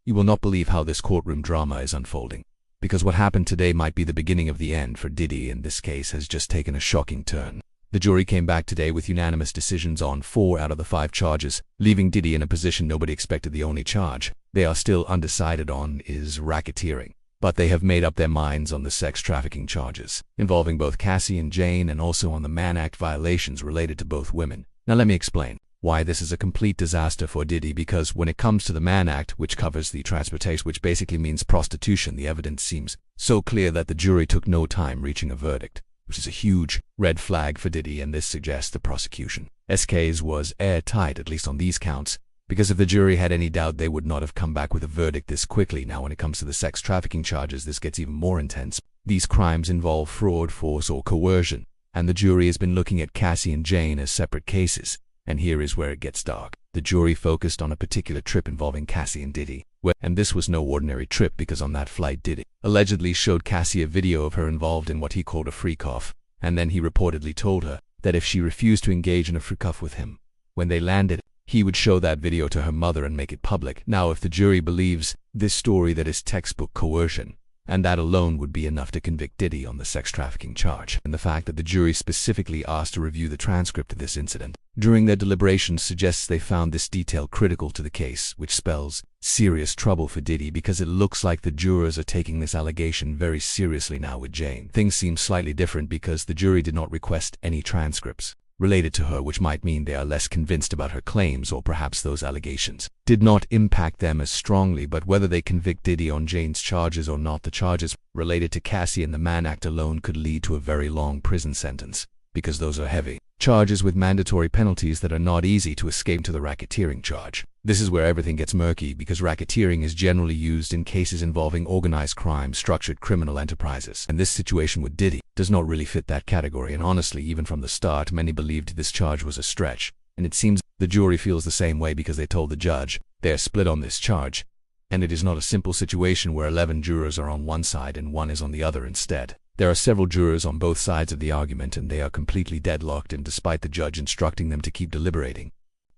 You will not believe how this courtroom drama is unfolding, because what happened today might be the beginning of the end for Diddy, and this case has just taken a shocking turn. The jury came back today with unanimous decisions on 4 out of the 5 charges, leaving Diddy in a position nobody expected. The only charge they are still undecided on is racketeering, but they have made up their minds on the sex trafficking charges, involving both Cassie and Jane, and also on the Mann Act violations related to both women. Now let me explain why this is a complete disaster for Diddy, because when it comes to the Mann Act, which covers the transportation, which basically means prostitution, the evidence seems so clear that the jury took no time reaching a verdict, which is a huge red flag for Diddy, and this suggests the prosecution's case was airtight, at least on these counts, because if the jury had any doubt, they would not have come back with a verdict this quickly. Now when it comes to the sex trafficking charges, this gets even more intense. These crimes involve fraud, force, or coercion, and the jury has been looking at Cassie and Jane as separate cases. And here is where it gets dark. The jury focused on a particular trip involving Cassie and Diddy, and this was no ordinary trip, because on that flight Diddy allegedly showed Cassie a video of her involved in what he called a freak-off, and then he reportedly told her that if she refused to engage in a freak-off with him when they landed, he would show that video to her mother and make it public. Now if the jury believes this story, that is textbook coercion, and that alone would be enough to convict Diddy on the sex trafficking charge. And the fact that the jury specifically asked to review the transcript of this incident during their deliberations suggests they found this detail critical to the case, which spells serious trouble for Diddy, because it looks like the jurors are taking this allegation very seriously. Now with Jane, things seem slightly different, because the jury did not request any transcripts related to her, which might mean they are less convinced about her claims, or perhaps those allegations did not impact them as strongly. But whether they convict Diddy on Jane's charges or not, the charges related to Cassie and the Mann Act alone could lead to a very long prison sentence, because those are heavy charges with mandatory penalties that are not easy to escape. To the racketeering charge, this is where everything gets murky, because racketeering is generally used in cases involving organized crime, structured criminal enterprises, and this situation with Diddy does not really fit that category. And honestly, even from the start, many believed this charge was a stretch, and it seems the jury feels the same way, because they told the judge they are split on this charge, and it is not a simple situation where 11 jurors are on one side and 1 is on the other. Instead, there are several jurors on both sides of the argument, and they are completely deadlocked, and despite the judge instructing them to keep deliberating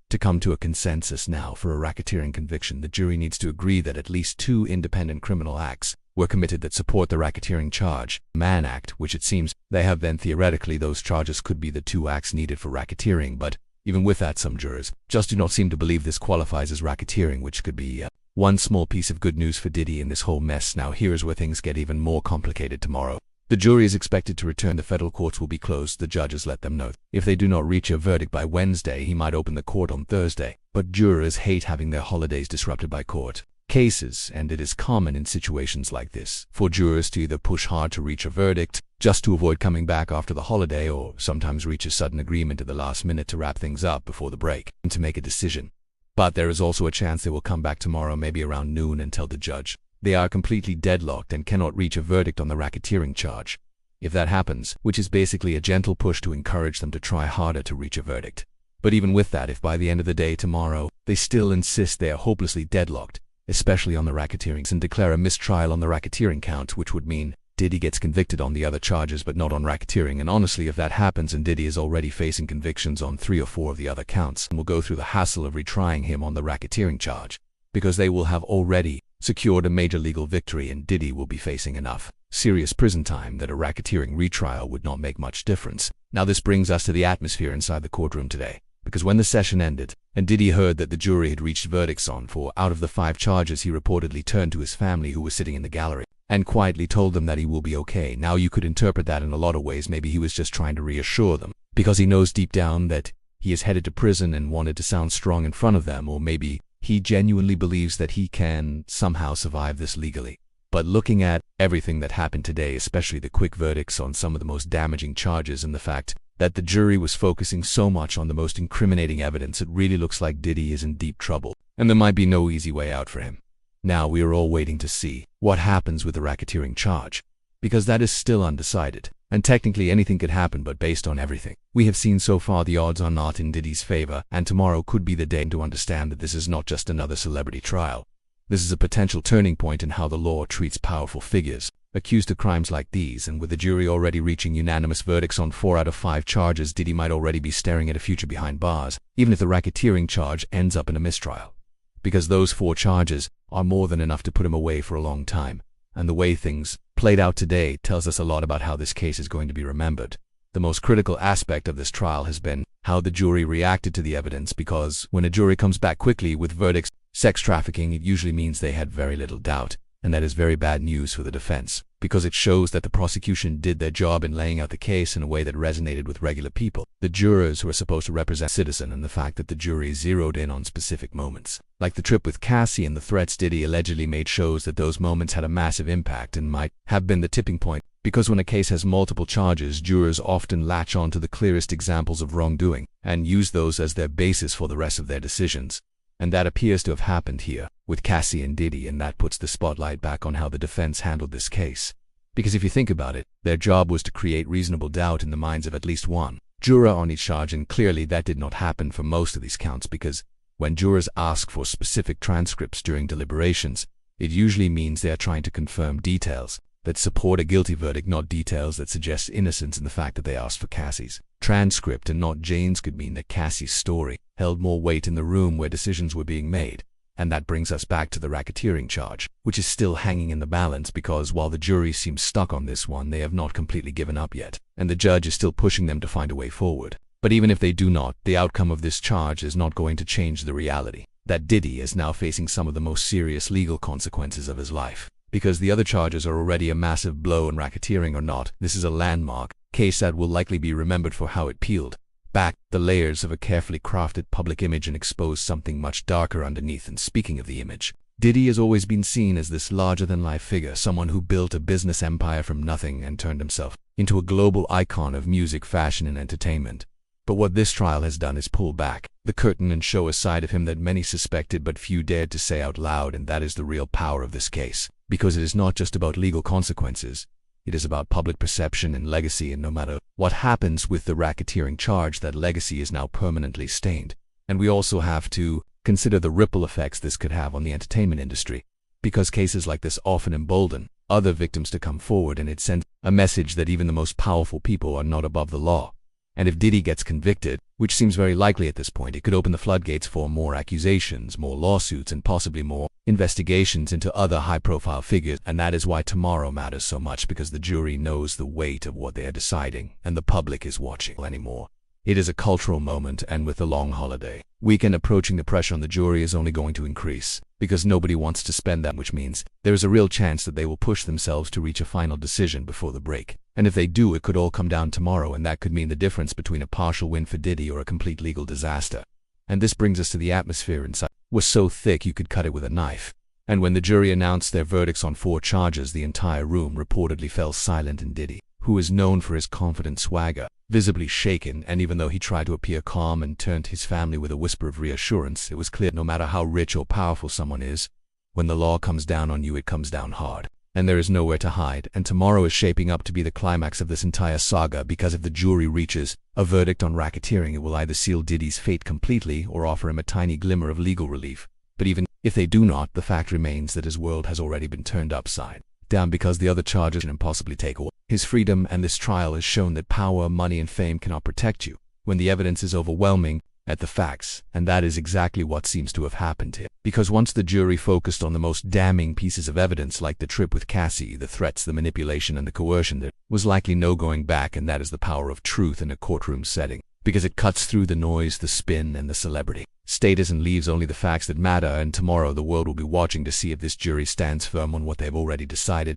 to come to a consensus. Now for a racketeering conviction, the jury needs to agree that at least 2 independent criminal acts were committed that support the racketeering charge, Mann Act, which it seems they have. Then theoretically those charges could be the 2 acts needed for racketeering, but even with that, some jurors just do not seem to believe this qualifies as racketeering, which could be one small piece of good news for Diddy in this whole mess. Now here is where things get even more complicated. Tomorrow the jury is expected to return. The federal courts will be closed. The judges let them know if they do not reach a verdict by Wednesday, he might open the court on Thursday. But jurors hate having their holidays disrupted by court cases, and it is common in situations like this for jurors to either push hard to reach a verdict just to avoid coming back after the holiday, or sometimes reach a sudden agreement at the last minute to wrap things up before the break and to make a decision. But there is also a chance they will come back tomorrow, maybe around noon, and tell the judge they are completely deadlocked and cannot reach a verdict on the racketeering charge. If that happens, which is basically a gentle push to encourage them to try harder to reach a verdict. But even with that, if by the end of the day tomorrow they still insist they are hopelessly deadlocked, especially on the racketeering, and declare a mistrial on the racketeering count, which would mean Diddy gets convicted on the other charges but not on racketeering. And honestly, if that happens and Diddy is already facing convictions on 3 or 4 of the other counts, and will go through the hassle of retrying him on the racketeering charge, because they will have already secured a major legal victory, and Diddy will be facing enough serious prison time that a racketeering retrial would not make much difference. Now this brings us to the atmosphere inside the courtroom today, because when the session ended and Diddy heard that the jury had reached verdicts on 4 out of the 5 charges, he reportedly turned to his family, who was sitting in the gallery, and quietly told them that he will be okay. Now you could interpret that in a lot of ways. Maybe he was just trying to reassure them, because he knows deep down that he is headed to prison and wanted to sound strong in front of them, or maybe he genuinely believes that he can somehow survive this legally. But looking at everything that happened today, especially the quick verdicts on some of the most damaging charges, and the fact that the jury was focusing so much on the most incriminating evidence, it really looks like Diddy is in deep trouble, and there might be no easy way out for him. Now we are all waiting to see what happens with the racketeering charge, because that is still undecided, and technically anything could happen. But based on everything we have seen so far, the odds are not in Diddy's favor, and tomorrow could be the day to understand that this is not just another celebrity trial. This is a potential turning point in how the law treats powerful figures accused of crimes like these, and with the jury already reaching unanimous verdicts on 4 out of 5 charges, Diddy might already be staring at a future behind bars, even if the racketeering charge ends up in a mistrial. because those 4 charges are more than enough to put him away for a long time. And the way things played out today tells us a lot about how this case is going to be remembered. The most critical aspect of this trial has been how the jury reacted to the evidence, because when a jury comes back quickly with verdicts, sex trafficking, it usually means they had very little doubt, and that is very bad news for the defense, because it shows that the prosecution did their job in laying out the case in a way that resonated with regular people, the jurors who are supposed to represent citizens, and the fact that the jury zeroed in on specific moments, like the trip with Cassie and the threats Diddy allegedly made, shows that those moments had a massive impact and might have been the tipping point. Because when a case has multiple charges, jurors often latch on to the clearest examples of wrongdoing and use those as their basis for the rest of their decisions. And that appears to have happened here with Cassie and Diddy, and that puts the spotlight back on how the defense handled this case. Because if you think about it, their job was to create reasonable doubt in the minds of at least one juror on each charge, and clearly that did not happen for most of these counts, because when jurors ask for specific transcripts during deliberations, it usually means they are trying to confirm details that support a guilty verdict, not details that suggest innocence. In the fact that they asked for Cassie's transcript and not Jane's could mean that Cassie's story held more weight in the room where decisions were being made. And that brings us back to the racketeering charge, which is still hanging in the balance, because while the jury seems stuck on this one, they have not completely given up yet, and the judge is still pushing them to find a way forward. But even if they do not, the outcome of this charge is not going to change the reality that Diddy is now facing some of the most serious legal consequences of his life. Because the other charges are already a massive blow, and racketeering or not, this is a landmark case that will likely be remembered for how it peeled back the layers of a carefully crafted public image and exposed something much darker underneath. And speaking of the image, Diddy has always been seen as this larger-than-life figure, someone who built a business empire from nothing and turned himself into a global icon of music, fashion, and entertainment. But what this trial has done is pull back the curtain and show a side of him that many suspected but few dared to say out loud, and that is the real power of this case. Because it is not just about legal consequences, it is about public perception and legacy, and no matter what happens with the racketeering charge, that legacy is now permanently stained. And we also have to consider the ripple effects this could have on the entertainment industry, because cases like this often embolden other victims to come forward, and it sends a message that even the most powerful people are not above the law. And if Diddy gets convicted, which seems very likely at this point, it could open the floodgates for more accusations, more lawsuits, and possibly more investigations into other high-profile figures. And that is why tomorrow matters so much, because the jury knows the weight of what they are deciding, and the public is watching anymore. It is a cultural moment, and with the long holiday weekend approaching, the pressure on the jury is only going to increase, because nobody wants to spend that, which means there is a real chance that they will push themselves to reach a final decision before the break. And if they do, it could all come down tomorrow, and that could mean the difference between a partial win for Diddy or a complete legal disaster. And this brings us to the atmosphere inside. It was so thick you could cut it with a knife. And when the jury announced their verdicts on 4 charges, the entire room reportedly fell silent, and Diddy, who is known for his confident swagger, visibly shaken, and even though he tried to appear calm and turned to his family with a whisper of reassurance, it was clear no matter how rich or powerful someone is, when the law comes down on you, it comes down hard. And there is nowhere to hide, and tomorrow is shaping up to be the climax of this entire saga, because if the jury reaches a verdict on racketeering, it will either seal Diddy's fate completely or offer him a tiny glimmer of legal relief. But even if they do not, the fact remains that his world has already been turned upside down, because the other charges can impossibly take away his freedom, and this trial has shown that power, money, and fame cannot protect you when the evidence is overwhelming at the facts, and that is exactly what seems to have happened here. Because once the jury focused on the most damning pieces of evidence, like the trip with Cassie, the threats, the manipulation, and the coercion, there was likely no going back, and that is the power of truth in a courtroom setting, because it cuts through the noise, the spin, and the celebrity status, and leaves only the facts that matter. And tomorrow the world will be watching to see if this jury stands firm on what they've already decided,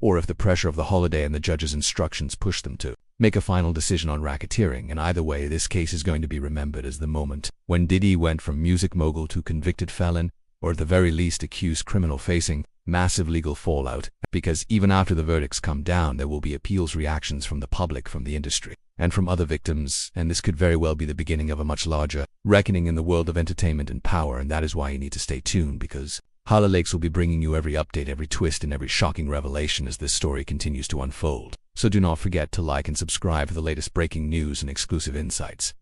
or if the pressure of the holiday and the judge's instructions push them to make a final decision on racketeering. And either way, this case is going to be remembered as the moment when Diddy went from music mogul to convicted felon, or at the very least accused criminal facing massive legal fallout, because even after the verdicts come down, there will be appeals, reactions from the public, from the industry, and from other victims, and this could very well be the beginning of a much larger reckoning in the world of entertainment and power. And that is why you need to stay tuned, because HollyLeaks will be bringing you every update, every twist, and every shocking revelation as this story continues to unfold. So do not forget to like and subscribe for the latest breaking news and exclusive insights.